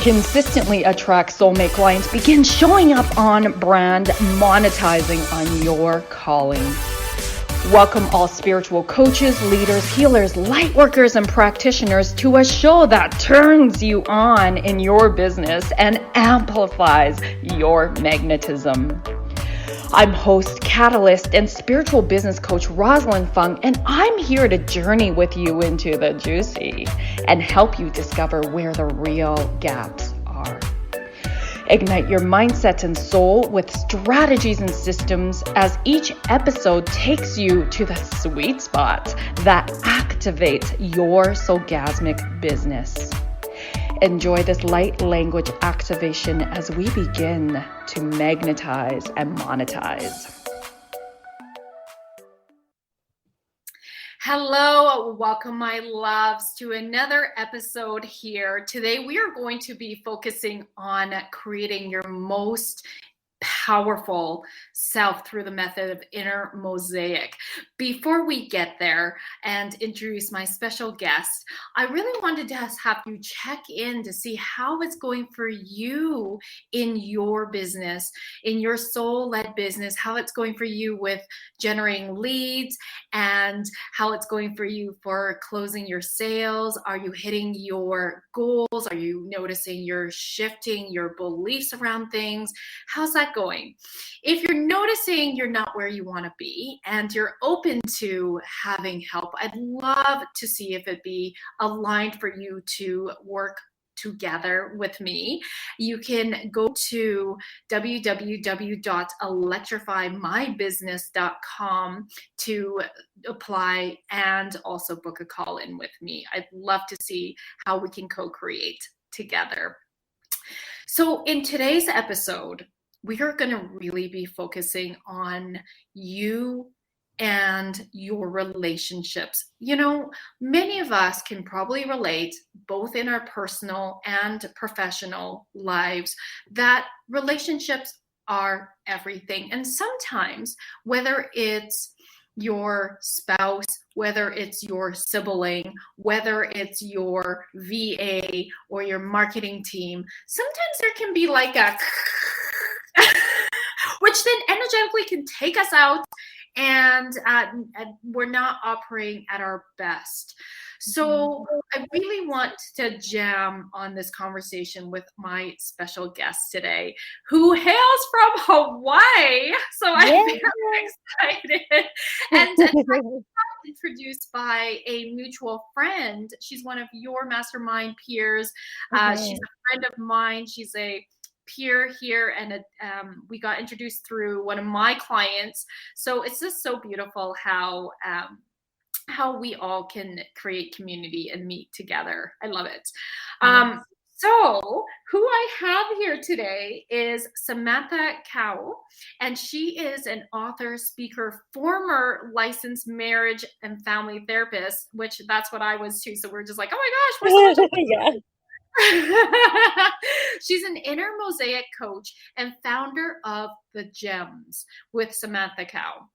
consistently attract soulmate clients, begin showing up on brand, monetizing on your calling. Welcome all spiritual coaches, leaders, healers, light workers, and practitioners to a show that turns you on in your business and amplifies your magnetism. I'm host, catalyst, and spiritual business coach RosalynFung, and I'm here to journey with you into the juicy and help you discover where the real gaps are. Ignite your mindset and soul with strategies and systems as each episode takes you to the sweet spot that activates your Soulgasmic business. Enjoy this light language activation as we begin to magnetize and monetize. Hello, welcome my loves to another episode here. Today we are going to be focusing on creating your most powerful self through the method of Inner Mosaic. Before we get there and introduce my special guest, I really wanted to have you check in to see how it's going for you in your business, in your soul-led business, how it's going for you with generating leads and how it's going for you for closing your sales. Are you hitting your goals? Are you noticing you're shifting your beliefs around things? How's that going? If you're noticing you're not where you want to be and you're open to having help, I'd love to see if it'd be aligned for you to work together with me. You can go to www.electrifymybusiness.com to apply and also book a call in with me. I'd love to see how we can co-create together. So in today's episode, we are going to really be focusing on you and your relationships. You know, many of us can probably relate, both in our personal and professional lives, that relationships are everything. And sometimes, whether it's your spouse, whether it's your sibling, whether it's your VA or your marketing team, sometimes there can be like a which then energetically can take us out and we're not operating at our best. So I really want to jam on this conversation with my special guest today, who hails from Hawaii. So I'm very excited. And introduced by a mutual friend. She's one of your mastermind peers. She's a friend of mine. She's a peer here, and we got introduced through one of my clients. So it's just so beautiful how we all can create community and meet together. I love it. So who I have here today is Samantha Kaaua, and she is an author, speaker, former licensed marriage and family therapist, which that's what I was too. So we're just like, oh my gosh, we're so much yeah. She's an Inner Mosaic coach and founder of The Gems with Samantha Kaaua,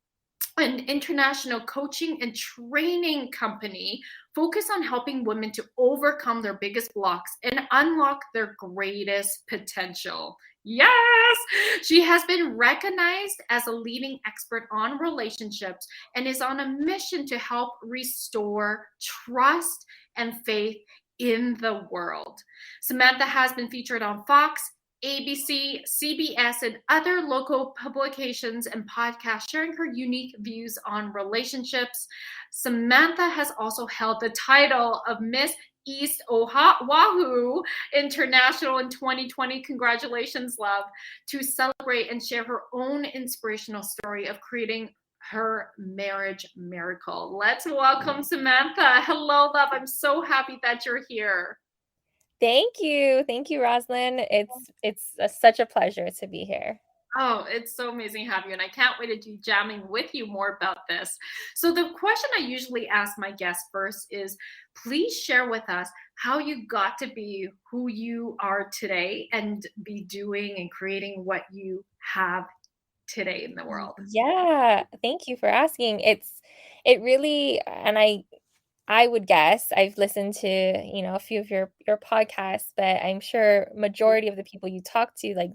an international coaching and training company focused on helping women to overcome their biggest blocks and unlock their greatest potential. Yes! She has been recognized as a leading expert on relationships and is on a mission to help restore trust and faith in the world. Samantha has been featured on Fox, ABC, CBS, and other local publications and podcasts, sharing her unique views on relationships. Samantha has also held the title of Miss East Oahu International in 2020. Congratulations, love, to celebrate and share her own inspirational story of creating her marriage miracle. Let's welcome Samantha. Hello, love. I'm so happy that you're here. Thank you, Rosalyn. It's such a pleasure to be here. Oh, it's so amazing to have you, and I can't wait to do jamming with you more about this. So the question I usually ask my guests first is, please share with us how you got to be who you are today and be doing and creating what you have today in the world. Yeah, thank you for asking. It really, and I I would guess, I've listened to, a few of your podcasts, but I'm sure majority of the people you talk to, like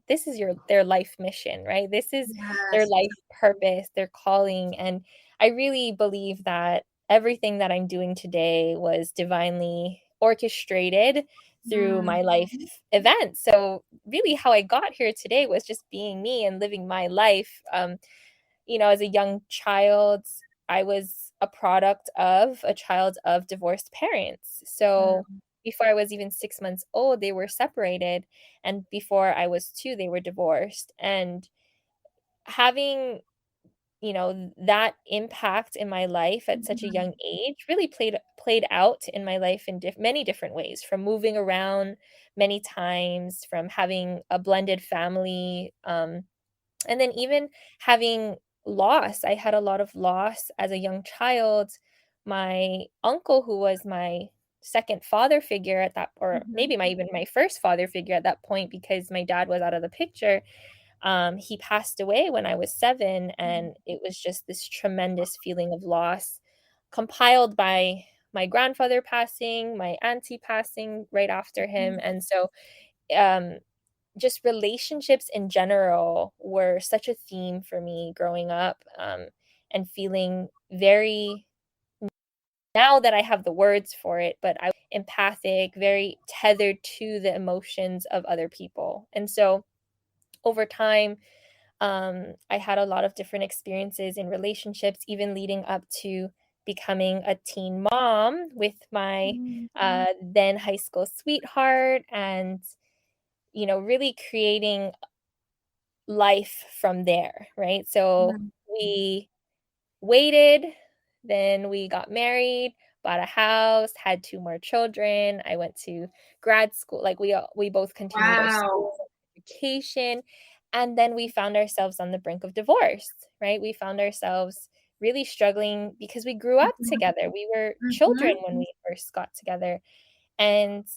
this is their life mission, right? This is their Yes. life purpose, their calling. And I really believe that everything that I'm doing today was divinely orchestrated through Mm, my life events. So really how I got here today was just being me and living my life. As a young child, I was a product of a child of divorced parents. So mm, before I was even 6 months old, they were separated. And before I was two, they were divorced. And having, that impact in my life at such a mhm, young age really played out in my life in many different ways, from moving around many times, from having a blended family, and then even having loss. I had a lot of loss as a young child. My uncle, who was my second father figure at that, or mhm, maybe even my first father figure at that point, because my dad was out of the picture, he passed away when I was 7, and it was just this tremendous feeling of loss, compiled by my grandfather passing, my auntie passing right after him. mhm, And so um just relationships in general were such a theme for me growing up, and feeling very, now that I have the words for it, but I empathic, very tethered to the emotions of other people. And so over time, I had a lot of different experiences in relationships, even leading up to becoming a teen mom with my mhm, then high school sweetheart, and really creating life from there, right? So mhm. we waited, then we got married, bought a house, had two more children. I went to grad school. Like we both continued our Wow. school education, and then we found ourselves on the brink of divorce, right? We found ourselves really struggling because we grew up Mhm, together. We were children mhm, when we first got together, and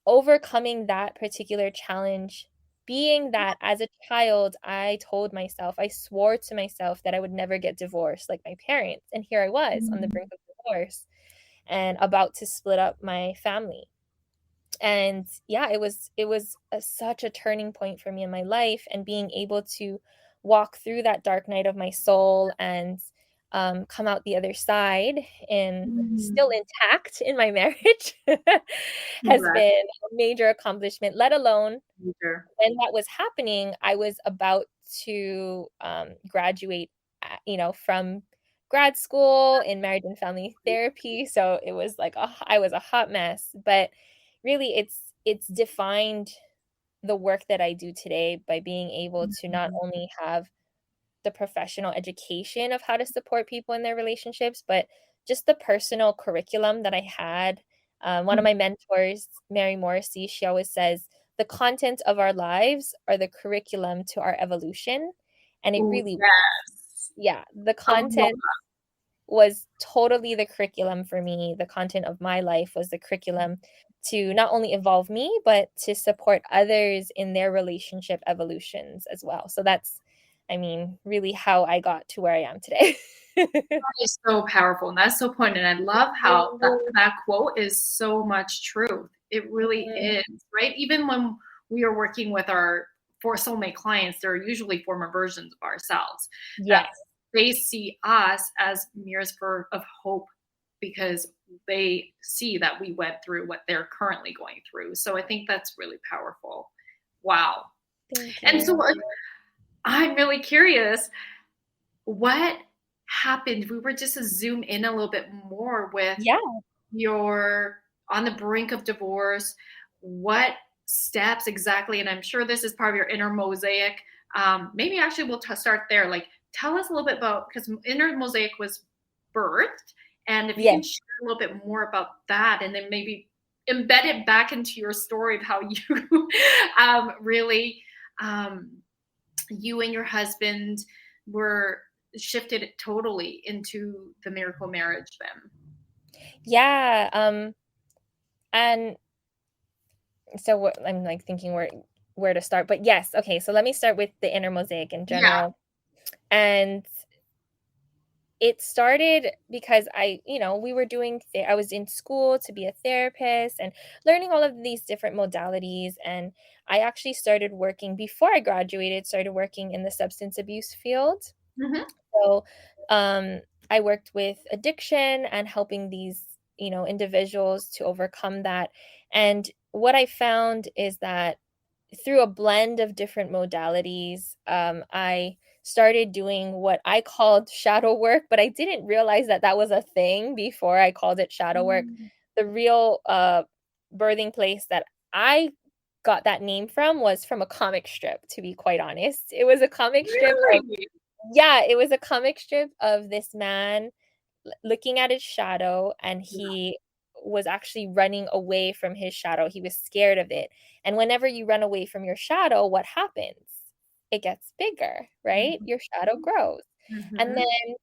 overcoming that particular challenge, being that as a child, I told myself, I swore to myself that I would never get divorced like my parents. And here I was on the mhm, brink of divorce and about to split up my family. And yeah, it was such a turning point for me in my life, and being able to walk through that dark night of my soul and come out the other side and still mhm. intact in my marriage has Congrats, been a major accomplishment. Let alone Peter. when that was happening, I was about to graduate, from grad school in marriage and family therapy. So it was like I was a hot mess. But really, it's defined the work that I do today by being able to not Mhm, only have the professional education of how to support people in their relationships, but just the personal curriculum that I had. One of my mentors, Mary Morrissey, she always says, the content of our lives are the curriculum to our evolution. And it oh, really was. yes. Yeah, the I love content was totally the curriculum for me. The content of my life was the curriculum to not only evolve me, but to support others in their relationship evolutions as well. So that's, I mean, really how I got to where I am today. that is so powerful, and that's so poignant. I love how that quote is so much truth. It really Mhm. is, right? Even when we are working with our for soulmate clients, they're usually former versions of ourselves that Yes. they see us as mirrors of hope because they see that we went through what they're currently going through. So I think that's really powerful. Wow. Thank And so you. I'm really curious what happened. If we were just to zoom in a little bit more with Yeah. your on the brink of divorce, what steps exactly, and I'm sure this is part of your inner mosaic. Maybe actually we'll start there. Like, tell us a little bit about, because inner mosaic was birthed, and if you Yes. can share a little bit more about that, and then maybe embed it back into your story of how you really um, you and your husband were shifted totally into the miracle marriage then. Yeah. And so I'm like thinking where to start. But yes, okay. So let me start with the inner mosaic in Yeah. general. And it started because we were I was in school to be a therapist and learning all of these different modalities. And I actually started working before I graduated, started working in the substance abuse field. Mm-hmm. So I worked with addiction and helping these, individuals to overcome that. And what I found is that through a blend of different modalities, I started doing what I called shadow work, but I didn't realize that that was a thing before I called it shadow work. The real birthing place that I got that name from was from a comic strip, to be quite honest. It was a comic strip of, Really? yeah, it was a comic strip of this man looking at his shadow, and he was actually running away from his shadow. He was scared of it. And whenever you run away from your shadow, what happens? It gets bigger, right? Your shadow grows. And Mm-hmm. then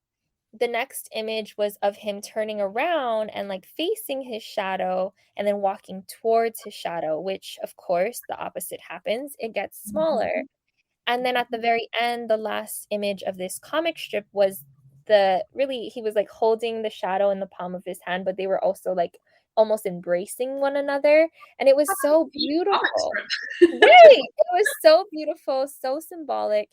the next image was of him turning around and like facing his shadow and then walking towards his shadow, which of course the opposite happens. It gets smaller. And then at the very end, the last image of this comic strip was he was like holding the shadow in the palm of his hand, but they were also like almost embracing one another. And it was so beautiful. Right. It was so beautiful, so symbolic.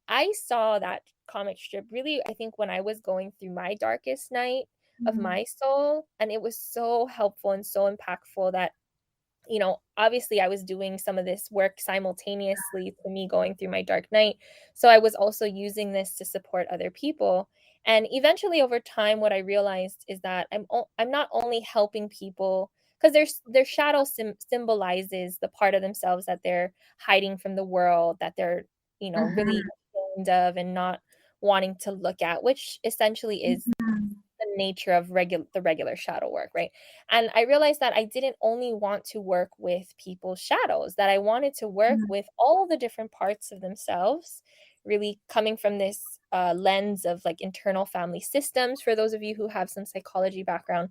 I saw that comic strip really, I think, when I was going through my darkest night of Mm-hmm. my soul. And it was so helpful and so impactful that obviously I was doing some of this work simultaneously to me going through my dark night. So I was also using this to support other people. And eventually over time, what I realized is that I'm not only helping people because their shadow symbolizes the part of themselves that they're hiding from the world, that they're, really ashamed of and not wanting to look at, which essentially is the nature of the regular shadow work, right? And I realized that I didn't only want to work with people's shadows, that I wanted to work with all the different parts of themselves, really coming from this lens of like internal family systems. For those of you who have some psychology background,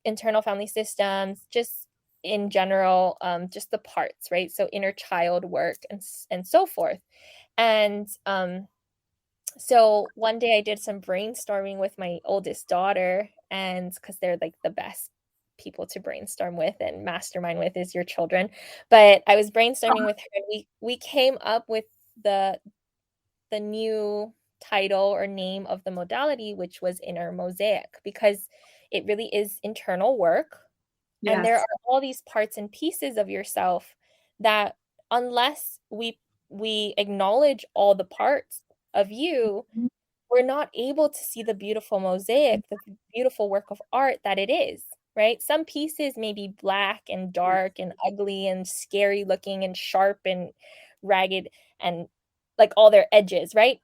internal family systems, just in general, just the parts, right? So inner child work and so forth. And so one day I did some brainstorming with my oldest daughter, and because they're like the best people to brainstorm with and mastermind with is your children. But I was brainstorming with her, and we came up with the new title or name of the modality, which was Inner Mosaic, because it really is internal work. And there Yes. are all these parts and pieces of yourself that unless we acknowledge all the parts of you, we're not able to see the beautiful mosaic, the beautiful work of art that it is, right? Some pieces may be black and dark and ugly and scary looking and sharp and ragged and like all their edges, right?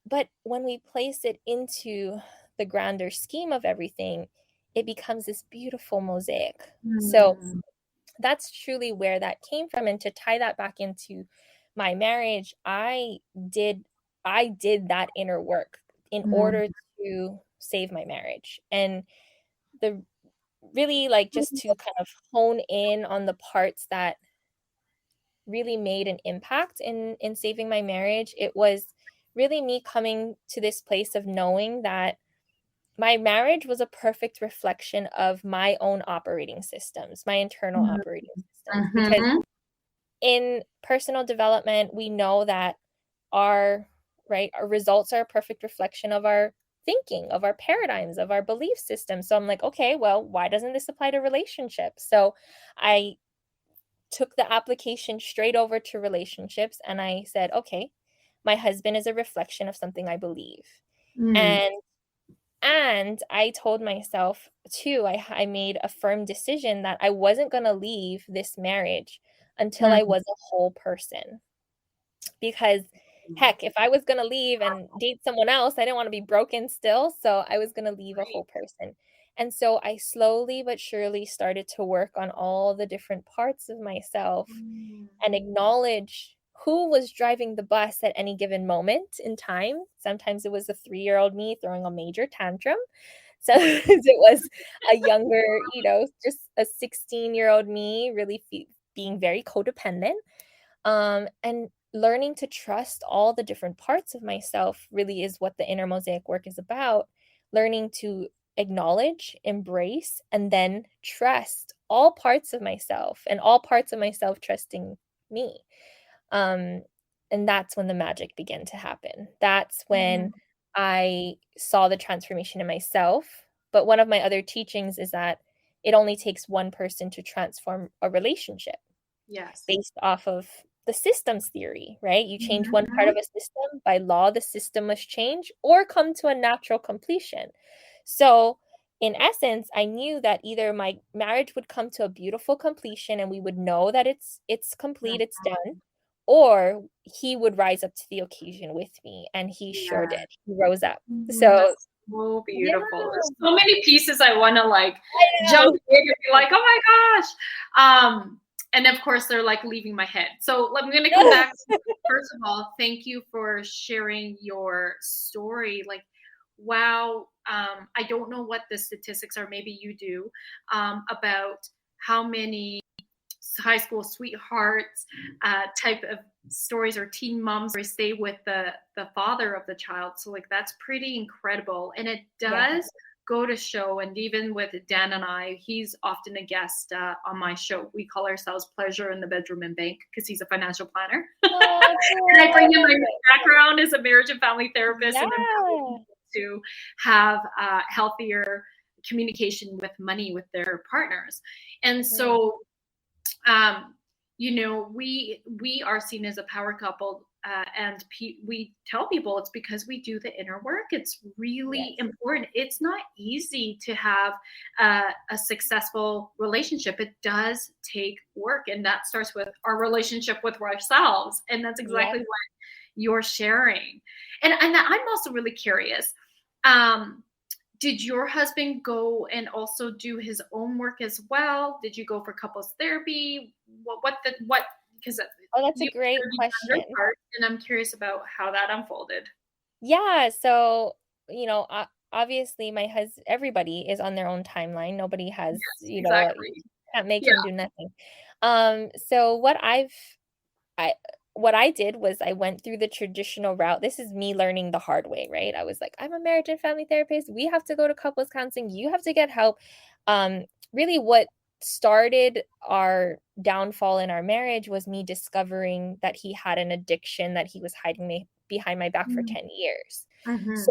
But when we place it into the grander scheme of everything, it becomes this beautiful mosaic. So that's truly where that came from. And to tie that back into my marriage, did I did that inner work in order to save my marriage. And the really like just to kind of hone in on the parts that really made an impact in saving my marriage, it was really me coming to this place of knowing that my marriage was a perfect reflection of my own operating systems, my internal operating systems. Because in personal development, we know that our our results are a perfect reflection of our thinking, of our paradigms, of our belief system. So I'm like, okay, well, why doesn't this apply to relationships? So I took the application straight over to relationships, and I said, okay, my husband is a reflection of something I believe. And I told myself too, I made a firm decision that I wasn't going to leave this marriage until I was a whole person. Because heck, if I was going to leave and date someone else, I didn't want to be broken still. So I was going to leave a whole person. And so I slowly but surely started to work on all the different parts of myself and acknowledge who was driving the bus at any given moment in time. Sometimes it was a 3-year-old me throwing a major tantrum. Sometimes it was a younger, just a 16-year-old me really being very codependent. And learning to trust all the different parts of myself really is what the Inner Mosaic work is about. Learning to acknowledge, embrace, and then trust all parts of myself, and all parts of myself trusting me. And that's when the magic began to happen. That's when I saw the transformation in myself. But one of my other teachings is that it only takes one person to transform a relationship. Yes. Based off of the systems theory, right? You change one part of a system, by law, the system must change or come to a natural completion. So, in essence, I knew that either my marriage would come to a beautiful completion and we would know that it's complete, it's done, or he would rise up to the occasion with me, and he sure did. He rose up. So that's so beautiful. yeah. There's so many pieces I want to like I jump know. in and be like, oh my gosh. And of course they're like leaving my head. So I'm going to come back. First of all, thank you for sharing your story. Like, wow. I don't know what the statistics are. Maybe you do, about how many high school sweethearts type of stories, or teen moms stay with the father of the child. So like that's pretty incredible. And it does go to show, and even with Dan and I, he's often a guest on my show. We call ourselves Pleasure in the Bedroom and Bank because he's a financial planner. Oh, And I bring in my background as a marriage and family therapist and to have healthier communication with money with their partners. And so you know, we are seen as a power couple, and we tell people it's because we do the inner work. It's really important. It's not easy to have a successful relationship. It does take work, and that starts with our relationship with ourselves. And that's exactly what you're sharing. And I'm also really curious. Did your husband go and also do his own work as well? Did you go for couples therapy? Because that's a great question. And I'm curious about how that unfolded. Yeah, so, you know, obviously my husband, everybody is on their own timeline. Nobody has, you know, can't make him do nothing. So what I did was I went through the traditional route. This is me learning the hard way, right? I was like, I'm a marriage and family therapist. We have to go to couples counseling. You have to get help. Really what started our downfall in our marriage was me discovering that he had an addiction that he was hiding behind my back for 10 years.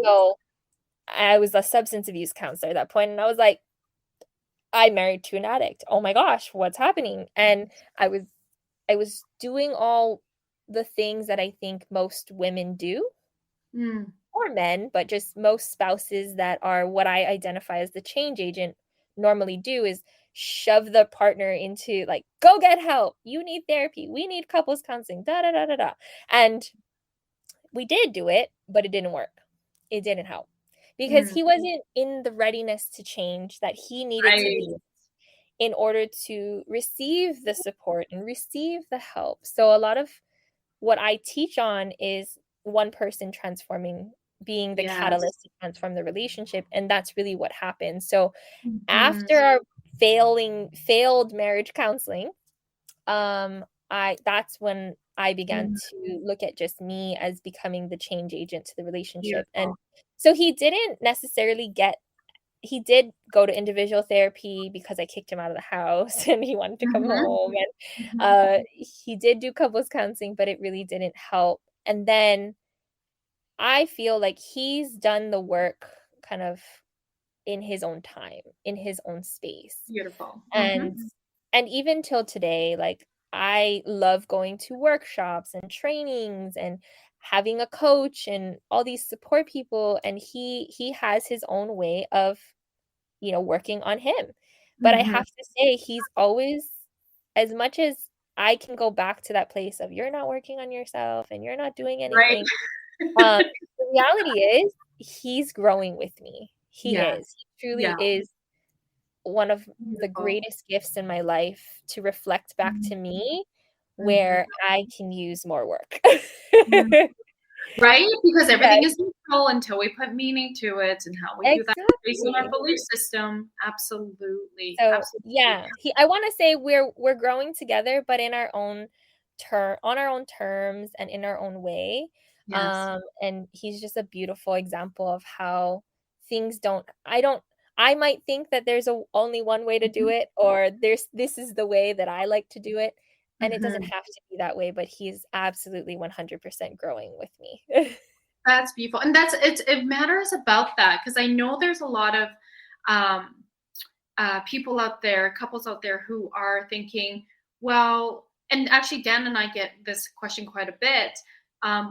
So I was a substance abuse counselor at that point, and I was like, I'm married to an addict. Oh my gosh, what's happening? And I was doing all the things that I think most women do, or men, but just most spouses that are what I identify as the change agent normally do, is shove the partner into like, go get help. You need therapy. We need couples counseling. Da da da da da. And we did do it, but it didn't work. It didn't help because he wasn't in the readiness to change that he needed to be in order to receive the support and receive the help. So a lot of what I teach on is one person transforming, being the catalyst to transform the relationship. And that's really what happened. So after our failed marriage counseling, that's when I began to look at just me as becoming the change agent to the relationship. And so he did go to individual therapy because I kicked him out of the house and he wanted to come home. And he did do couples counseling, but it really didn't help. And then I feel like he's done the work kind of in his own time, in his own space. Beautiful. And even till today, like I love going to workshops and trainings and having a coach and all these support people, and he has his own way of, you know, working on him. But I have to say, he's always, as much as I can go back to that place of you're not working on yourself and you're not doing anything, the reality is he's growing with me. He truly is one of the greatest gifts in my life to reflect back to me where I can use more work. Right? Because everything is neutral until we put meaning to it, and how we do that based on our belief system. Absolutely. So, yeah, I want to say we're growing together, but in our own on our own terms and in our own way. Yes. And he's just a beautiful example of how things I might think that there's only one way to do it, or this is the way that I like to do it. And it doesn't Mhm. have to be that way, but he's absolutely 100% growing with me. That's beautiful. And it matters about that, because I know there's a lot of um, people out there, couples out there who are thinking, well, and actually, Dan and I get this question quite a bit.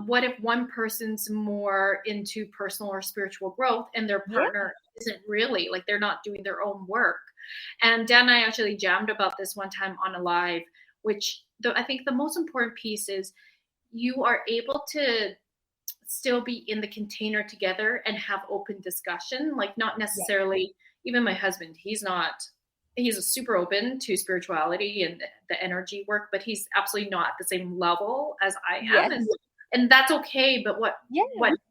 What if one person's more into personal or spiritual growth and their Yeah. partner isn't really, like, they're not doing their own work? And Dan and I actually jammed about this one time on a live, which I think the most important piece is you are able to still be in the container together and have open discussion. Like, not necessarily, even my husband, he's super open to spirituality and the energy work, but he's absolutely not at the same level as I am. Yes. And that's okay. But what Yeah.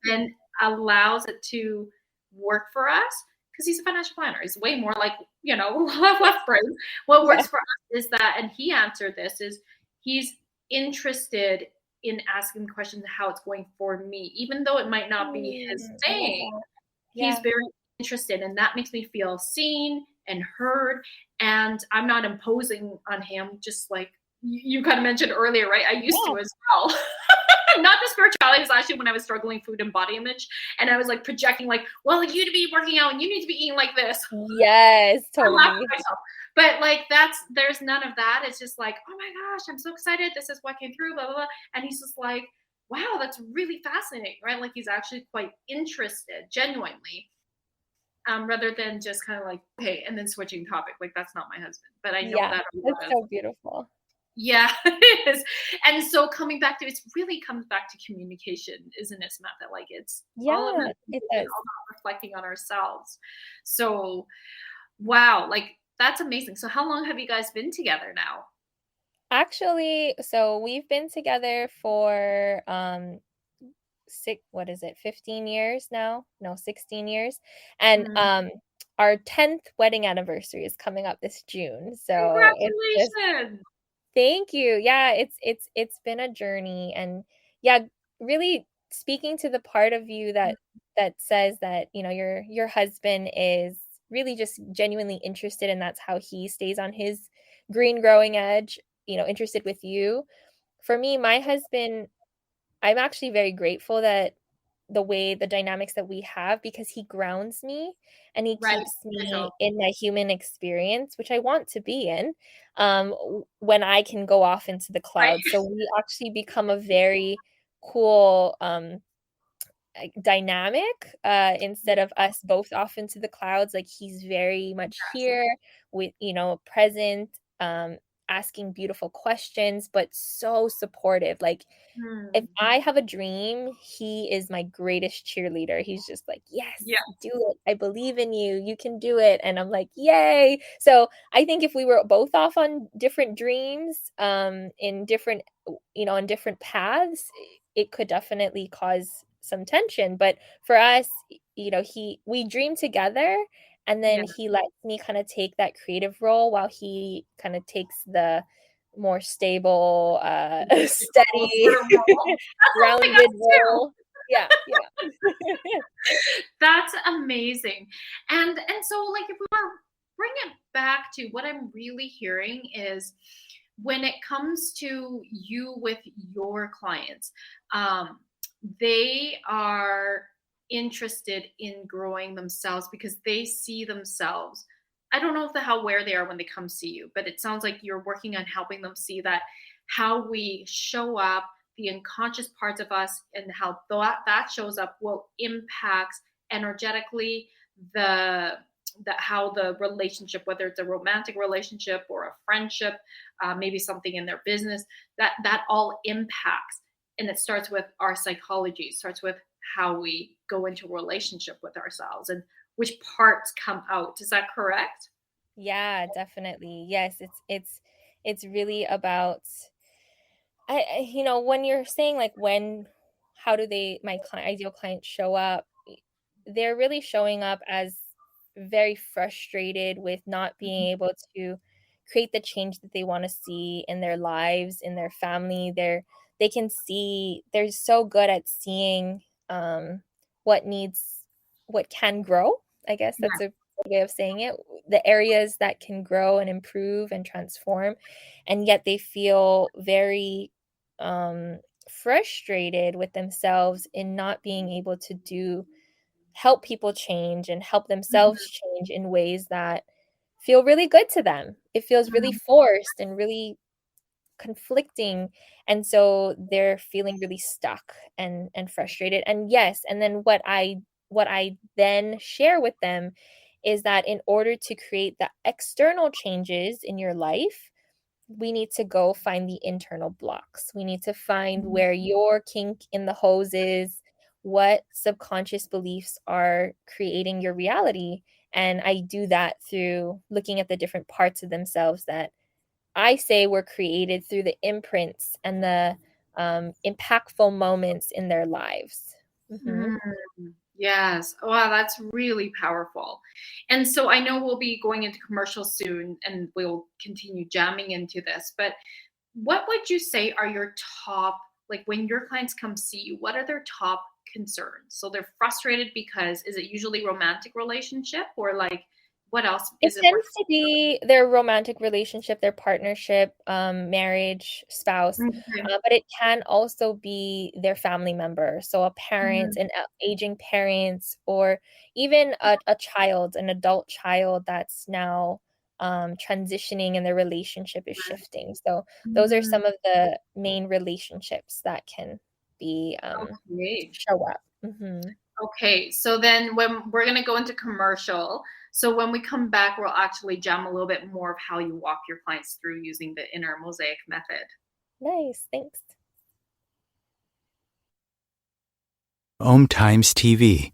then allows it to work for us, because he's a financial planner, he's way more like, left brain. What works for us is that, and he answered this, is he's interested in asking questions how it's going for me, even though it might not be his I love thing. that. He's Yeah. very interested, and that makes me feel seen and heard. And I'm not imposing on him, just like you kind of mentioned earlier, right? I used to as well. Not the spirituality, is actually when I was struggling food and body image, and I was like projecting, like, well, you need to be working out and you need to be eating like this. Yes, totally. But like, there's none of that. It's just like, oh my gosh, I'm so excited, this is what came through, blah blah blah. And he's just like, wow, that's really fascinating, right? Like, he's actually quite interested, genuinely, rather than just kind of like, okay, and then switching topic. Like, that's not my husband, but I know that That's so beautiful. yeah, it is. And so coming back to, it really comes back to communication, isn't it, Samantha? Like, it's all about It does. reflecting on ourselves. So, wow, like, that's amazing. So how long have you guys been together now? Actually, so we've been together for 15 years now? No, 16 years. And our 10th wedding anniversary is coming up this June. So Congratulations. Thank you. Yeah, it's been a journey, and yeah, really speaking to the part of you that says that, your husband is really just genuinely interested, and that's how he stays on his green growing edge, interested with you. For me, my husband, I'm actually very grateful that the dynamics that we have, because he grounds me and he Right. keeps me in my human experience, which I want to be in, when I can go off into the clouds. Right. So we actually become a very cool dynamic, instead of us both off into the clouds. Like, he's very much here with, present, asking beautiful questions, but so supportive. Like, if I have a dream, he is my greatest cheerleader. He's just like, yes, do it. I believe in you. You can do it. And I'm like, yay. So I think if we were both off on different dreams, in different, in different paths, it could definitely cause some tension. But for us, we dream together, and then he lets me kind of take that creative role while he kind of takes the more stable, steady, grounded role. Yeah. That's amazing. And so, like, if we were bring it back to what I'm really hearing is, when it comes to you with your clients, they are interested in growing themselves because they see themselves. I don't know how aware they are when they come see you, but it sounds like you're working on helping them see that how we show up, the unconscious parts of us, and how that shows up will impact energetically how the relationship, whether it's a romantic relationship or a friendship, maybe something in their business, that all impacts. And it starts with our psychology. It starts with how we go into a relationship with ourselves and which parts come out. Is that correct? Yeah, definitely. Yes, it's really about, when you're saying like, how do my ideal clients show up? They're really showing up as very frustrated with not being able to create the change that they want to see in their lives, in their family. They're so good at seeing what can grow. I guess that's a way of saying it. The areas that can grow and improve and transform, and yet they feel very frustrated with themselves in not being able to help people change and help themselves change in ways that feel really good to them. It feels really forced and really conflicting, and so they're feeling really stuck and frustrated. And yes, and then what I then share with them is that in order to create the external changes in your life, we need to go find the internal blocks. We need to find where your kink in the hose is, what subconscious beliefs are creating your reality. And I do that through looking at the different parts of themselves that I say were created through the imprints and the impactful moments in their lives. Yes. Wow, that's really powerful. And so I know we'll be going into commercial soon and we'll continue jamming into this, but what would you say are your top, like when your clients come see you, what are their top concerns? So they're frustrated because is it usually romantic relationship or like what else is it tends to be their romantic relationship, their partnership, marriage, spouse, but it can also be their family member. So a parent, an aging parent, or even a child, an adult child that's now transitioning and their relationship is shifting. So those are some of the main relationships that can be show up. Okay, so then when we're going to go into commercial, so when we come back, we'll actually jam a little bit more of how you walk your clients through using the Inner Mosaic method. Nice, thanks. OMTimes TV.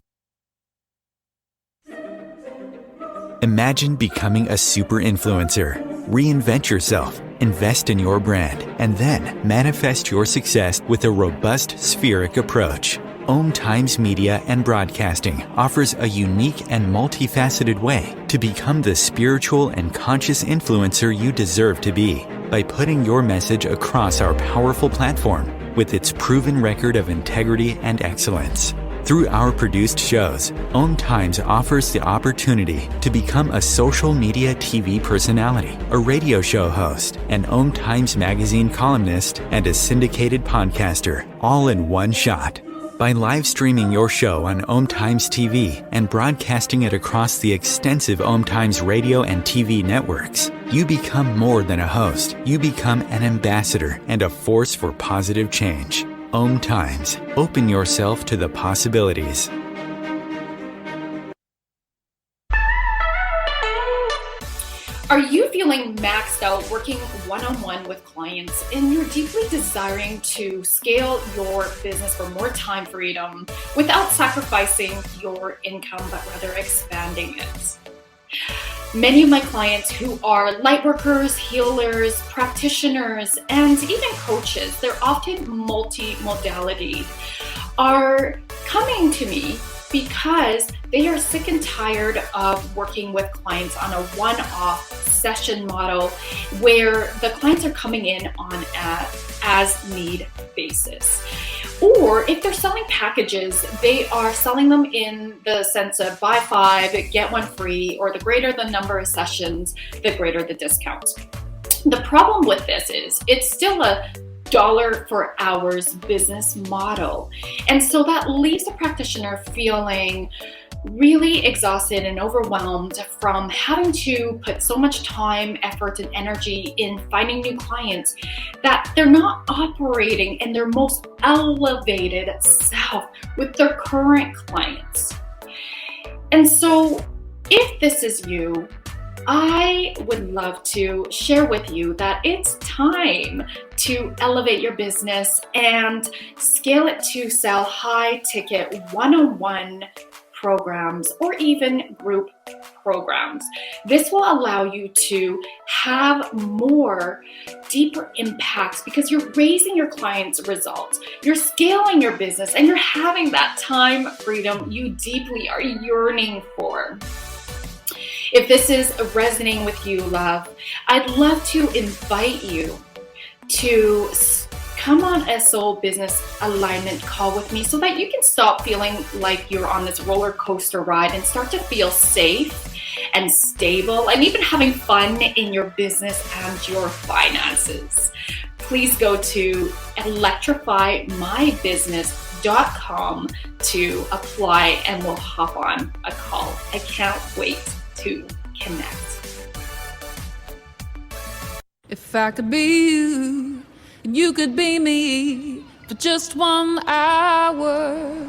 Imagine becoming a super influencer. Reinvent yourself, invest in your brand, and then manifest your success with a robust spheric approach. OMTimes Media and Broadcasting offers a unique and multifaceted way to become the spiritual and conscious influencer you deserve to be by putting your message across our powerful platform with its proven record of integrity and excellence. Through our produced shows, OMTimes offers the opportunity to become a social media TV personality, a radio show host, an OMTimes magazine columnist, and a syndicated podcaster, all in one shot. By live streaming your show on OMTimes TV and broadcasting it across the extensive OMTimes radio and TV networks, you become more than a host. You become an ambassador and a force for positive change. OMTimes. Open yourself to the possibilities. Are you feeling maxed out working one-on-one with clients and you're deeply desiring to scale your business for more time freedom without sacrificing your income, but rather expanding it? Many of my clients who are lightworkers, healers, practitioners, and even coaches, they're often multi-modality, are coming to me because they are sick and tired of working with clients on a one-off session model where the clients are coming in on an as-need basis. Or if they're selling packages, they are selling them in the sense of buy 5, get 1 free, or the greater the number of sessions, the greater the discount. The problem with this is it's still a dollar for hours business model. And so that leaves the practitioner feeling really exhausted and overwhelmed from having to put so much time, effort, and energy in finding new clients that they're not operating in their most elevated self with their current clients. And so if this is you, I would love to share with you that it's time to elevate your business and scale it to sell high ticket one-on-one programs or even group programs. This will allow you to have more deeper impacts because you're raising your clients' results, you're scaling your business, and you're having that time freedom you deeply are yearning for. If this is resonating with you, love, I'd love to invite you to come on a soul business alignment call with me so that you can stop feeling like you're on this roller coaster ride and start to feel safe and stable and even having fun in your business and your finances. Please go to electrifymybusiness.com to apply and we'll hop on a call. I can't wait to connect. If I could be you, and you could be me for just 1 hour.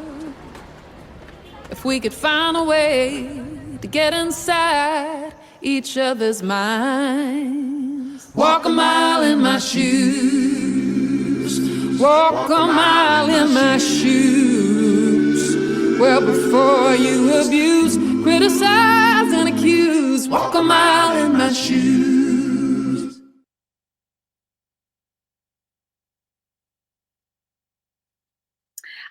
If we could find a way to get inside each other's minds. Walk a mile in my shoes. Walk a mile in my shoes. Well, before you abuse, criticize and accuse. Walk a mile in my shoes.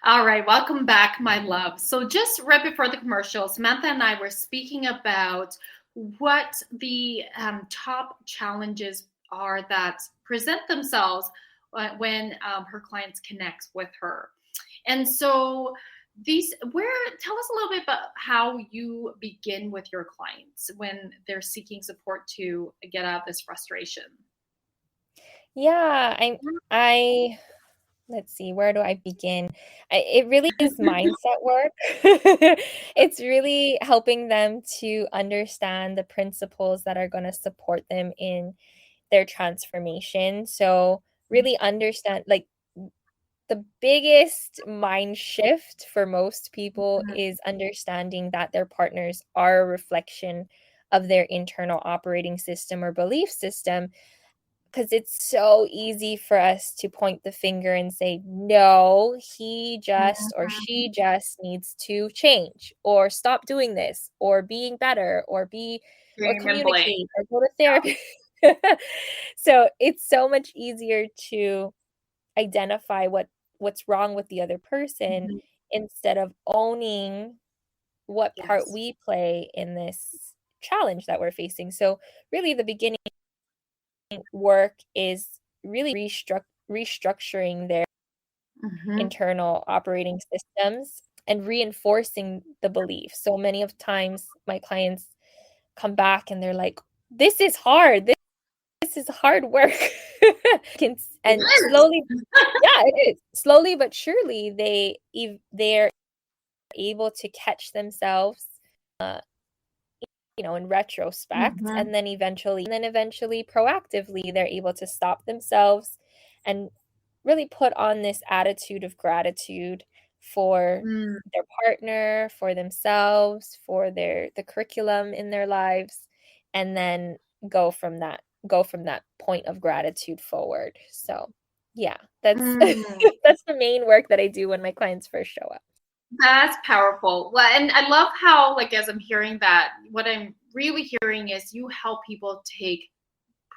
All right, welcome back, my love. So just right before the commercial, Samantha and I were speaking about what the top challenges are that present themselves when her clients connect with her. And so tell us a little bit about how you begin with your clients when they're seeking support to get out of this frustration. Yeah, I let's see, where do I begin? It really is mindset work. It's really helping them to understand the principles that are going to support them in their transformation. So really understand, like, the biggest mind shift for most people is understanding that their partners are a reflection of their internal operating system or belief system. Because it's so easy for us to point the finger and say, no, he just or she just needs to change or stop doing this or being better or communicate or go to therapy. So it's so much easier to identify what's wrong with the other person instead of owning what part we play in this challenge that we're facing. So really the beginning work is really restructuring their internal operating systems and reinforcing the belief. So many of times my clients come back and they're like, this is hard. This is hard work. And slowly, it is. Slowly but surely they're able to catch themselves in retrospect, and then eventually proactively they're able to stop themselves and really put on this attitude of gratitude for their partner, for themselves, for the curriculum in their lives, and then go from that point of gratitude forward. So yeah, that's that's the main work that I do when my clients first show up. That's powerful. Well, and I love how, like, as I'm hearing that, what I'm really hearing is you help people take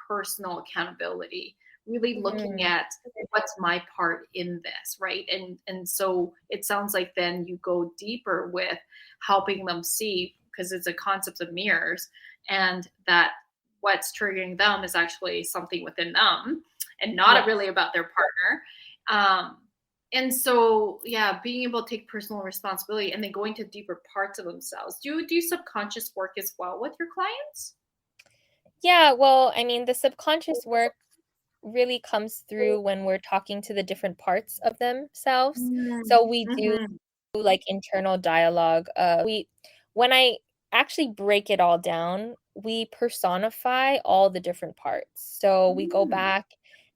personal accountability, really looking at what's my part in this, right? And so it sounds like then you go deeper with helping them see, because it's a concept of mirrors, and that what's triggering them is actually something within them and not really about their partner. And so, being able to take personal responsibility and then going to deeper parts of themselves. Do you do subconscious work as well with your clients? Yeah, well, I mean, the subconscious work really comes through when we're talking to the different parts of themselves. So we do like internal dialogue. When I actually break it all down, we personify all the different parts. So we go back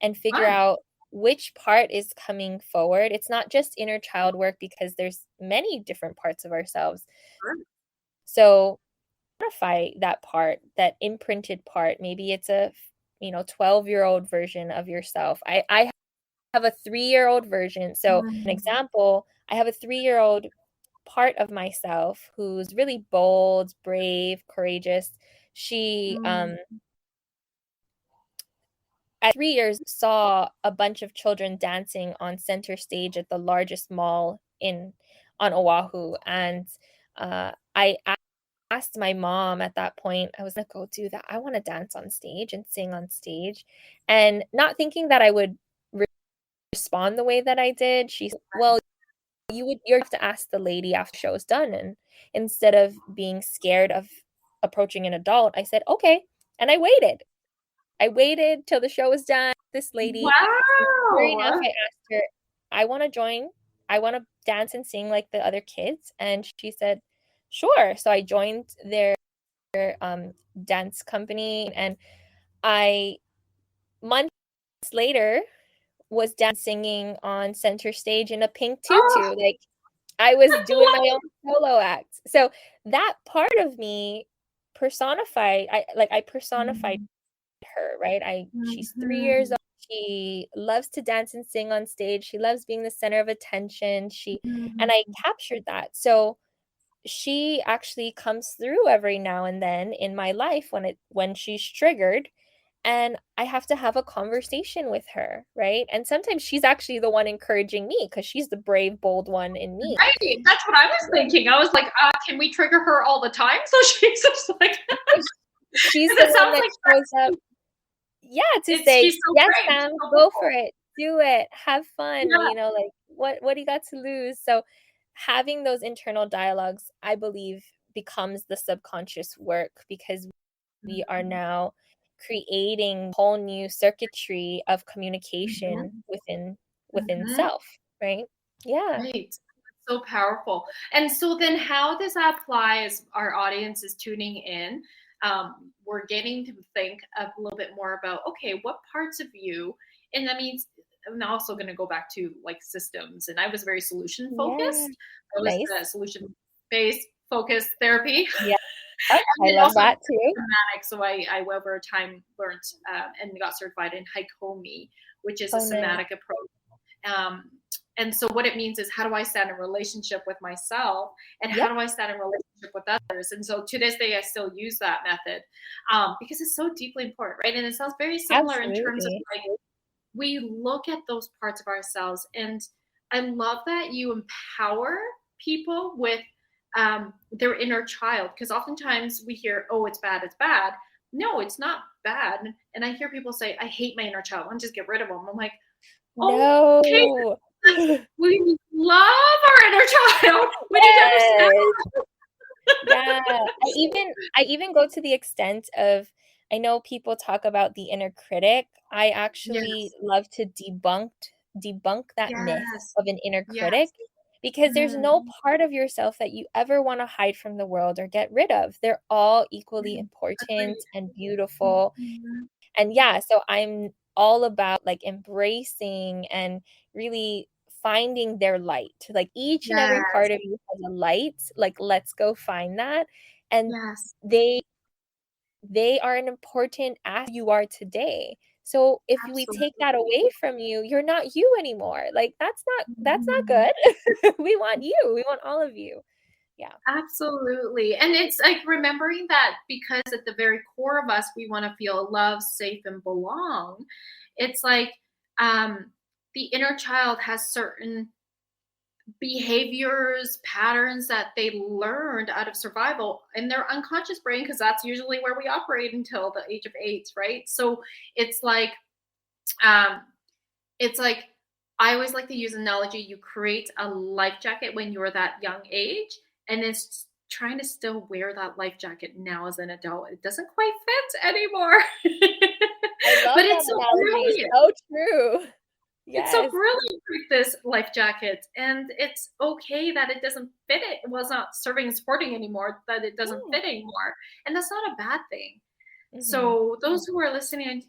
and figure out which part is coming forward. It's not just inner child work because there's many different parts of ourselves. So modify that part, that imprinted part. Maybe it's a 12-year-old version of yourself. I have a 3-year-old version. So an example, I have a 3-year-old part of myself who's really bold, brave, courageous. She at 3 years saw a bunch of children dancing on center stage at the largest mall on Oahu, and I asked my mom at that point, I was like, go do that. I want to dance on stage and sing on stage. And not thinking that I would respond the way that I did, she said, well, you're have to ask the lady after the show is done. And instead of being scared of approaching an adult, I said, okay. And I waited till the show was done. This lady, sure enough, Wow. I asked her, I want to join. I want to dance and sing like the other kids. And she said, sure. So I joined their dance company, and I months later was singing on center stage in a pink tutu. Like, I was doing my own solo act. So that part of me personified, I personified her, right? She's 3 years old. She loves to dance and sing on stage. She loves being the center of attention. And I captured that. So she actually comes through every now and then in my life when she's triggered, and I have to have a conversation with her, right? And sometimes she's actually the one encouraging me because she's the brave, bold one in me. Right. That's what I was thinking. I was like, can we trigger her all the time? So she's just like, she's the one that shows up. Yeah, to say, she's so yes, brave. Sam, So go for it. Do it. Have fun. Yeah. You know, like what do you got to lose? So having those internal dialogues, I believe, becomes the subconscious work, because we are now creating a whole new circuitry of communication within self, right? Yeah. Right. So powerful. And so then how does that apply as our audience is tuning in? We're getting to think a little bit more about, okay, what parts of you, and that means I'm also going to go back to like systems. And I was very solution focused. I was Nice. Solution based focused therapy. Yeah. I love that too. Somatic, so I over time learned and got certified in Haikomi, which is a somatic approach. And so what it means is, how do I stand in relationship with myself, and how do I stand in relationship with others? And so to this day, I still use that method because it's so deeply important, right? And it sounds very similar in terms of like, we look at those parts of ourselves. And I love that you empower people with their inner child, because oftentimes we hear, oh, it's bad, it's bad. No, it's not bad. And I hear people say, I hate my inner child, I'll just get rid of them. I'm like, no. Okay, we love our inner child. We need to understand. Yeah. I even go to the extent of, I know people talk about the inner critic. I actually love to debunk that myth of an inner critic, because there's no part of yourself that you ever want to hide from the world or get rid of. They're all equally important and beautiful. And yeah, so I'm all about like embracing and really finding their light. Like each and every part of you has a light. Like, let's go find that. And they are an important aspect you are today. So if we take that away from you, you're not you anymore. Like that's not good. We want you. We want all of you. Yeah. Absolutely. And it's like remembering that, because at the very core of us, we want to feel loved, safe, and belong. It's like the inner child has certain behaviors, patterns that they learned out of survival in their unconscious brain, because that's usually where we operate until the age of 8, right? So it's like I always like to use an analogy. You create a life jacket when you're that young age, and it's trying to still wear that life jacket now as an adult. It doesn't quite fit anymore. I love but that it's so analogy. So true. Yes. It's so brilliant with this life jacket, and it's okay that it doesn't fit it. Well, it's not serving and supporting anymore, that it doesn't fit anymore. And that's not a bad thing. So those who are listening,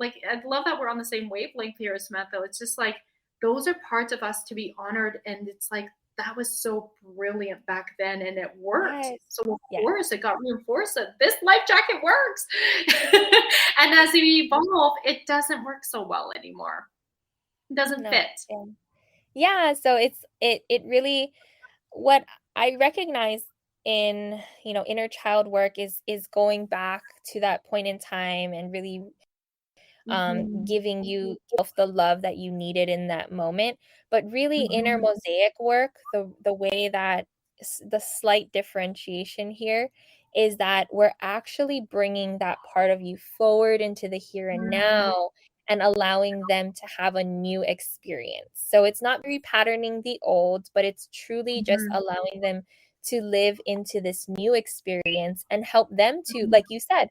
I love that we're on the same wavelength here, Samantha. It's just like, those are parts of us to be honored. And it's like, that was so brilliant back then, and it worked. Yes. So of course it got reinforced that this life jacket works. And as we evolve, it doesn't work so well anymore. It doesn't fit. Yeah. So it really, what I recognize in, inner child work is going back to that point in time and really giving you the love that you needed in that moment. But really inner mosaic work, the way that the slight differentiation here is that we're actually bringing that part of you forward into the here and now and allowing them to have a new experience. So it's not repatterning the old, but it's truly just allowing them to live into this new experience and help them to, like you said,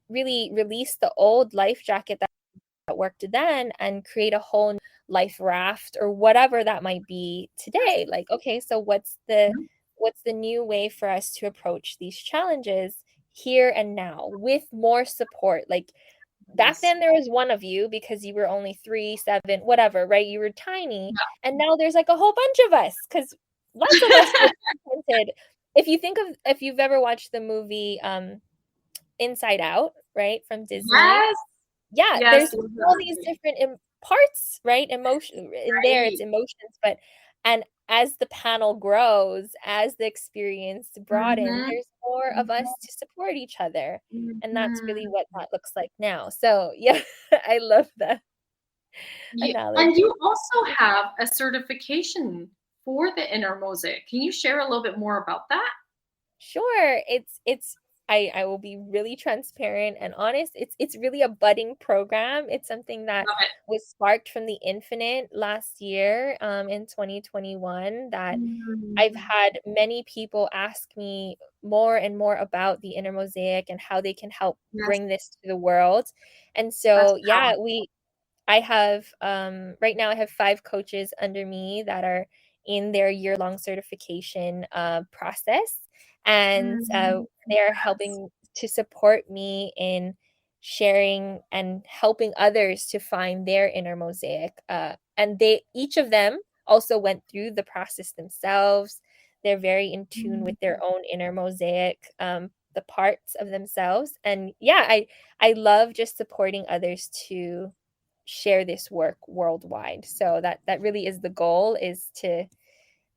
really release the old life jacket that worked then and create a whole life raft or whatever that might be today. Like, okay, so what's the new way for us to approach these challenges here and now with more support? Like back then there was one of you because you were only 3, 7, whatever, right? You were tiny. And now there's like a whole bunch of us because lots of us were talented. If you've ever watched the movie Inside Out, right, from Disney. There's all these different parts, right? Emotion in there, it's emotions, but and as the panel grows, as the experience broadens, there's more of us to support each other, and that's really what that looks like now. So yeah, I love that analogy. And you also have a certification for the Inner Mosaic. Can you share a little bit more about that? Sure. It's I will be really transparent and honest. It's really a budding program. It's something that was sparked from the infinite last year in 2021 that I've had many people ask me more and more about the Inner Mosaic and how they can help bring this to the world. And so I have right now I have 5 coaches under me that are in their year-long certification process. And they're helping to support me in sharing and helping others to find their inner mosaic. And each of them also went through the process themselves. They're very in tune with their own inner mosaic, the parts of themselves. And yeah, I love just supporting others to share this work worldwide. So that really is the goal, is to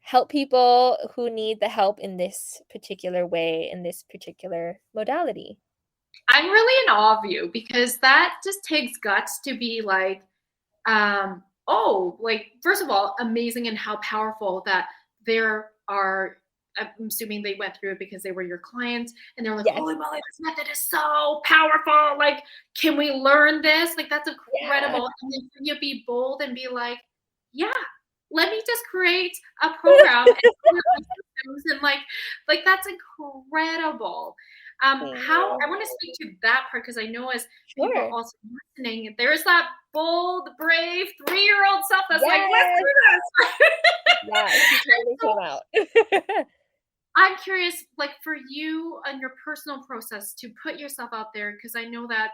help people who need the help in this particular way, in this particular modality. I'm really in awe of you because that just takes guts to be like, first of all, amazing and how powerful that there are. I'm assuming they went through it because they were your clients and they're like, holy moly, this method is so powerful. Like, can we learn this? Like, that's incredible. And then you be bold and be like, let me just create a program and like that's incredible. How I want to speak to that part because I know as people are also listening, there's that bold, brave 3-year-old self that's like, let's do this. I'm curious, like for you and your personal process to put yourself out there, because I know that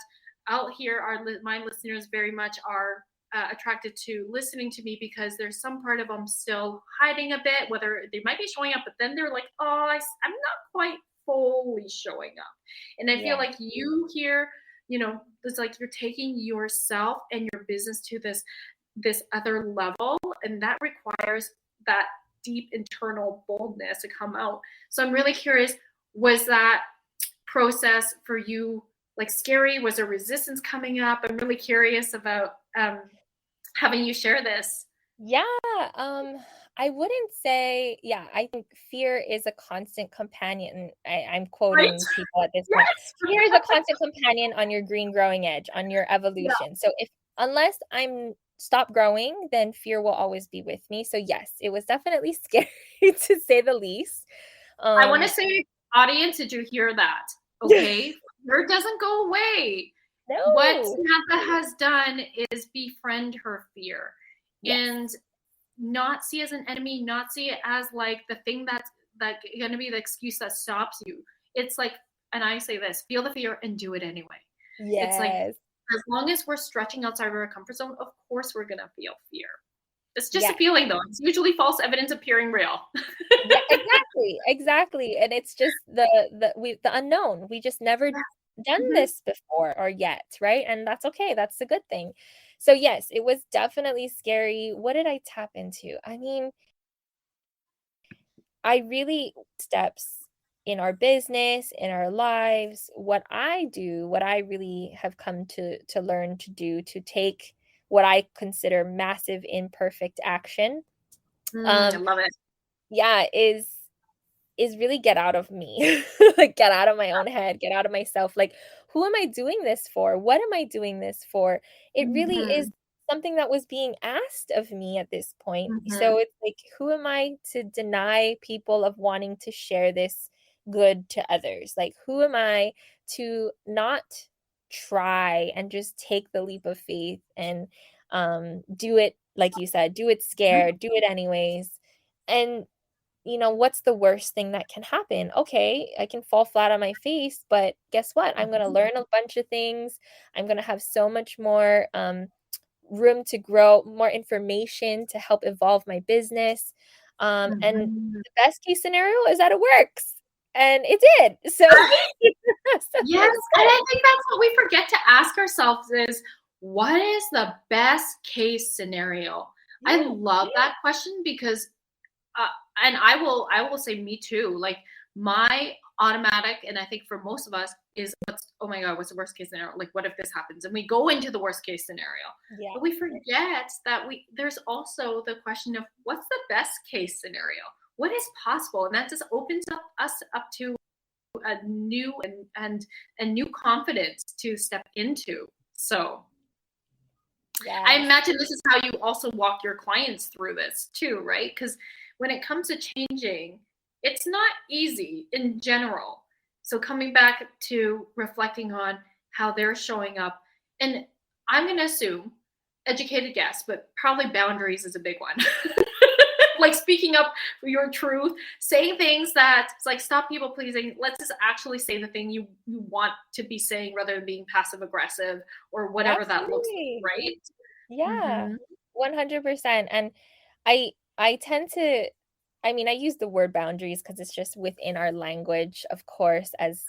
out here, my listeners very much are attracted to listening to me because there's some part of them still hiding a bit, whether they might be showing up, but then they're like, I'm not quite fully showing up. And I feel like you here, it's like you're taking yourself and your business to this other level, and that requires that deep internal boldness to come out. So I'm really curious, was that process for you like scary? Was there resistance coming up? I'm really curious about having you share this. I wouldn't say, I think fear is a constant companion. I'm quoting people at this point. Fear is a constant companion on your green growing edge, on your evolution. So unless I'm stop growing, then fear will always be with me. So yes, it was definitely scary to say the least. I want to say, audience, did you hear that? Okay. Fear doesn't go away. No. What Samantha has done is befriend her fear and not see it as an enemy, not see it as like the thing that's going to be the excuse that stops you. It's like, and I say this, feel the fear and do it anyway. Yes. It's like, as long as we're stretching outside of our comfort zone, of course we're going to feel fear. It's just a feeling though. It's usually false evidence appearing real. Exactly. And it's just the unknown. We just never done this before or yet, right? And that's okay. That's a good thing. So yes, it was definitely scary. What did I tap into? I mean, I really steps in our business, in our lives, what I really have come to learn to do, to take what I consider massive imperfect action. I love it. Is is really get out of me. Like, get out of my own head, get out of myself. Like, who am I doing this for? What am I doing this for? It really is something that was being asked of me at this point. So it's like, who am I to deny people of wanting to share this good to others? Like, who am I to not try and just take the leap of faith and do it, like you said, do it scared, do it anyways. And what's the worst thing that can happen? Okay, I can fall flat on my face, but guess what? I'm going to learn a bunch of things. I'm going to have so much more room to grow, more information to help evolve my business. And the best case scenario is that it works. And it did. So, Yes, and I think that's what we forget to ask ourselves is, what is the best case scenario? I love that question because and I will say me too. Like, my automatic, and I think for most of us, is oh my God, what's the worst case scenario? Like, what if this happens? And we go into the worst case scenario. Yeah. But we forget that there's also the question of what's the best case scenario? What is possible? And that just opens us up to a new and new confidence to step into. So I imagine this is how you also walk your clients through this too, right? Because when it comes to changing, it's not easy in general. So coming back to reflecting on how they're showing up, and I'm going to assume educated guess, but probably boundaries is a big one. Like, speaking up for your truth, saying things that it's like, stop people pleasing. Let's just actually say the thing you want to be saying rather than being passive aggressive or whatever that looks like, right? Yeah, 100%. And I tend to, I mean, I use the word boundaries because it's just within our language, of course, as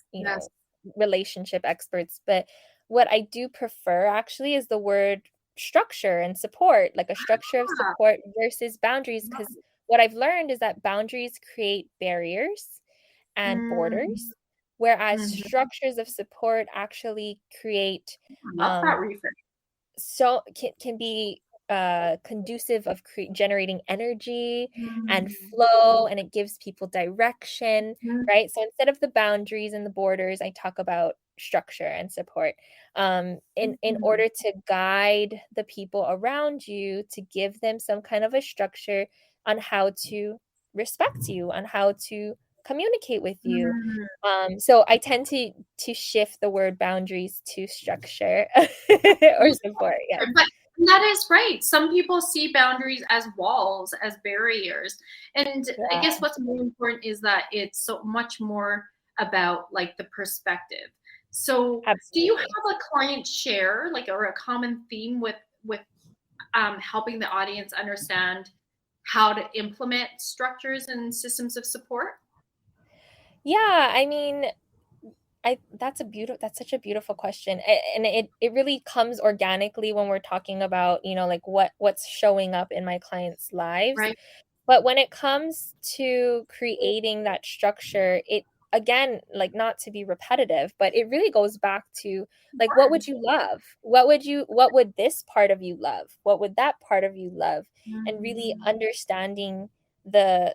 relationship experts. But what I do prefer actually is the word structure and support, like a structure of support versus boundaries. Because what I've learned is that boundaries create barriers and borders, whereas structures of support actually create love that reframe. So can be conducive of generating energy and flow, and it gives people direction, right? So instead of the boundaries and the borders, I talk about structure and support in order to guide the people around you, to give them some kind of a structure on how to respect you, on how to communicate with you. So I tend to shift the word boundaries to structure or support. Yeah. But that is right. Some people see boundaries as walls, as barriers. And I guess what's more important is that it's so much more about like the perspective. So do you have a client share, like, or a common theme with helping the audience understand how to implement structures and systems of support? Yeah, I mean, that's such a beautiful question. And it really comes organically when we're talking about, like what's showing up in my clients' lives. Right. But when it comes to creating that structure, it, again, like, not to be repetitive, but it really goes back to, like, what would you love? What would this part of you love? What would that part of you love? And really understanding the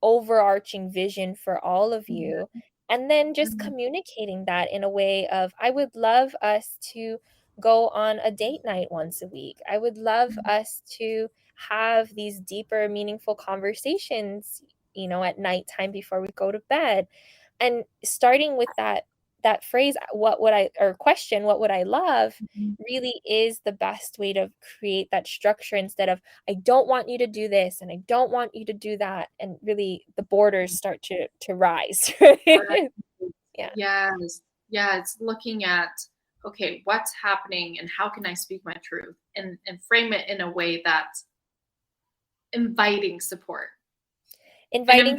overarching vision for all of you, and then just communicating that in a way of, I would love us to go on a date night once a week. I would love us to have these deeper, meaningful conversations, at nighttime before we go to bed. And starting with that phrase, what would I love, really is the best way to create that structure, instead of, I don't want you to do this and I don't want you to do that, and really the borders start to rise. Yeah, it's looking at, okay, what's happening and how can I speak my truth and frame it in a way that's inviting support, inviting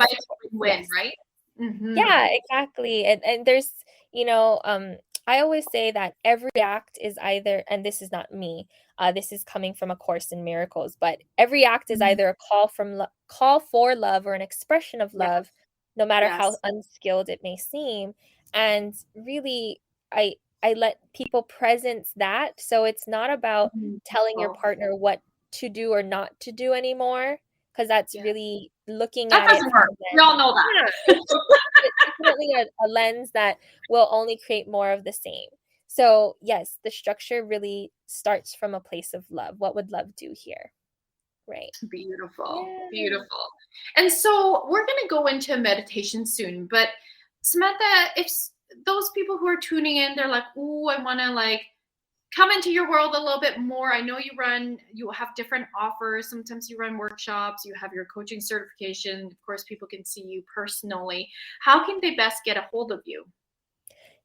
win, yes. Right? Yeah, exactly. And there's, I always say that every act is either, and this is not me, this is coming from A Course in Miracles, but every act is either a call for love or an expression of love, no matter how unskilled it may seem. And really, I let people presence that. So it's not about telling your partner what to do or not to do anymore. because that's Yeah. really looking That at it doesn't from work. a We lens. all know that. Yeah, it's definitely a lens that will only create more of the same. So yes, the structure really starts from a place of love. What would love do here? Right. Beautiful, Yeah. beautiful. And so we're going to go into meditation soon, but Samantha, if those people who are tuning in, they're like, "Oh, I want to like come into your world a little bit more. I know you have different offers. Sometimes you run workshops, you have your coaching certification. Of course, people can see you personally. How can they best get a hold of you?"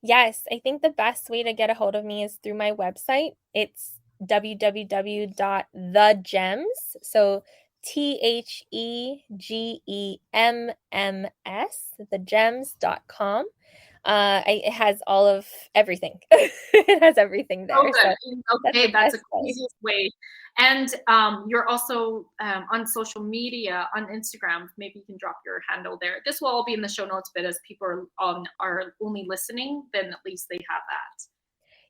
Yes, I think the best way to get a hold of me is through my website. It's www.thegems. So TheGems, thegems.com. It has all of everything. It has everything Oh, there. So good. that's Okay, the that's best the way. easiest way. And you're also on social media, on Instagram. Maybe you can drop your handle there. This will all be in the show notes, but as people are only listening, then at least they have that.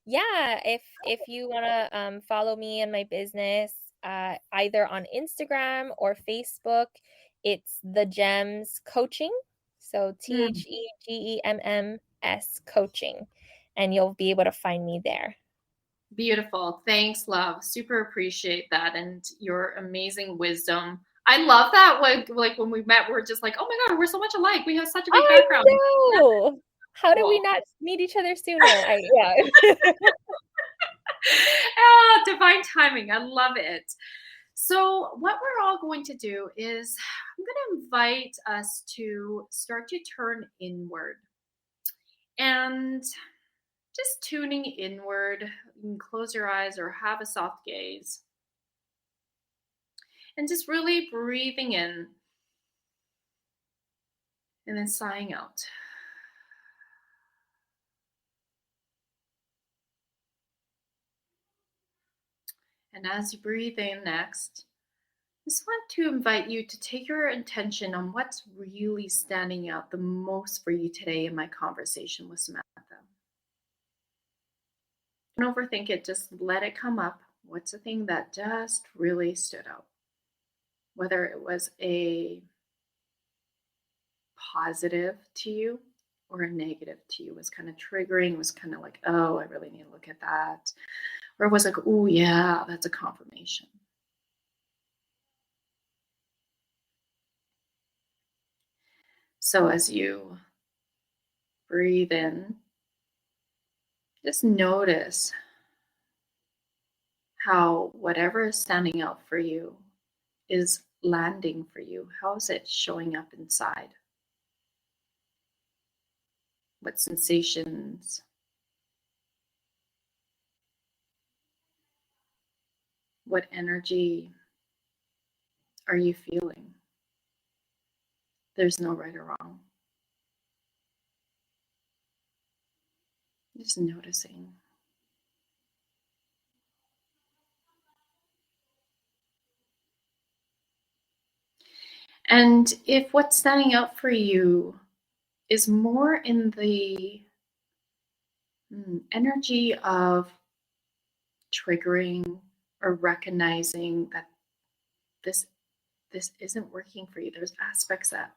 Yeah, if you want to follow me and my business, either on Instagram or Facebook, it's The Gems Coaching. So TheGemms Coaching, and you'll be able to find me there. Beautiful. Thanks, love. Super appreciate that and your amazing wisdom. I love that. Like when we met, we're just like, oh my God, we're so much alike. We have such a big I background. know. How did we Cool. not meet each other sooner? Yeah. Divine timing. I love it. So, what we're all going to do is I'm going to invite us to start to turn inward and just tuning inward. You can close your eyes or have a soft gaze and just really breathing in and then sighing out. And as you breathe in next, I just want to invite you to take your attention on what's really standing out the most for you today in my conversation with Samantha. Don't overthink it, just let it come up. What's the thing that just really stood out? Whether it was a positive to you or a negative to you, was kind of triggering, was kind of like, oh, I really need to look at that. Or it was like, oh, yeah, that's a confirmation. So as you breathe in, just notice how whatever is standing out for you is landing for you. How is it showing up inside? What sensations? What energy are you feeling? There's no right or wrong. Just noticing. And if what's standing out for you is more in the energy of triggering or recognizing that this isn't working for you, there's aspects that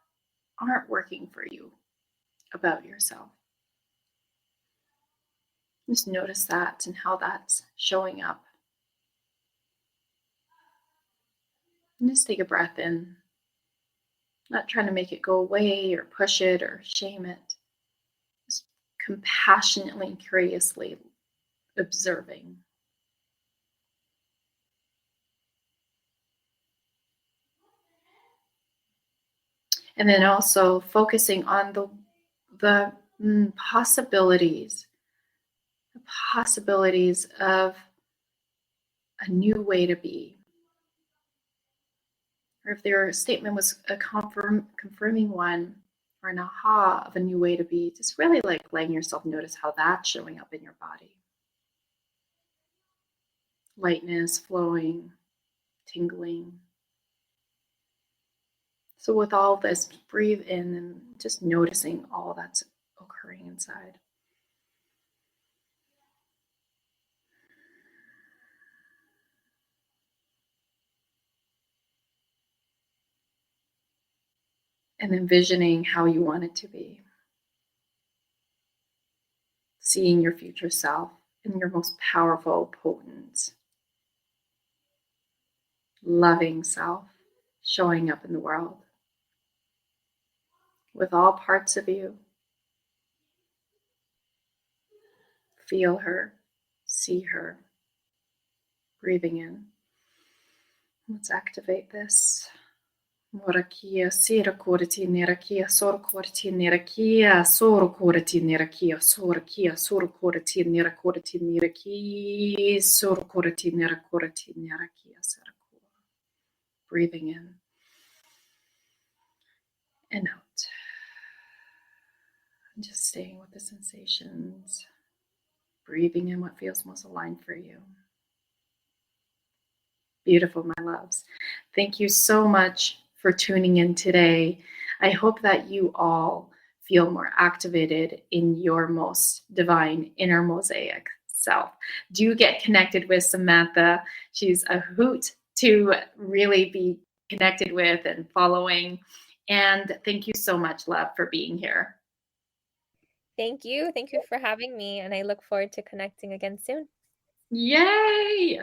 aren't working for you about yourself. Just notice that and how that's showing up. And just take a breath in. Not trying to make it go away or push it or shame it. Just compassionately and curiously observing. And then also focusing on the possibilities of a new way to be. Or if their statement was a confirming one or an aha of a new way to be, just really like letting yourself notice how that's showing up in your body. Lightness, flowing, tingling. So with all this, breathe in and just noticing all that's occurring inside. and envisioning how you want it to be. Seeing your future self in your most powerful, potent, loving self showing up in the world with all parts of you. Feel her, see her, breathing in. Let's activate this. Morakia, sira korati, nerakia, sor korati, nerakia, sor korati, nerakia, sorakia, sor korati, nerakorati, neraki, sor korati, nerakorati, nerakia, sarakua. Breathing in and out. And just staying with the sensations. Breathing in what feels most aligned for you. Beautiful, my loves. Thank you so much for tuning in today. I hope that you all feel more activated in your most divine inner mosaic self. Do get connected with Samantha. She's a hoot to really be connected with and following. And thank you so much, love, for being here. Thank you. Thank you for having me. And I look forward to connecting again soon. Yay!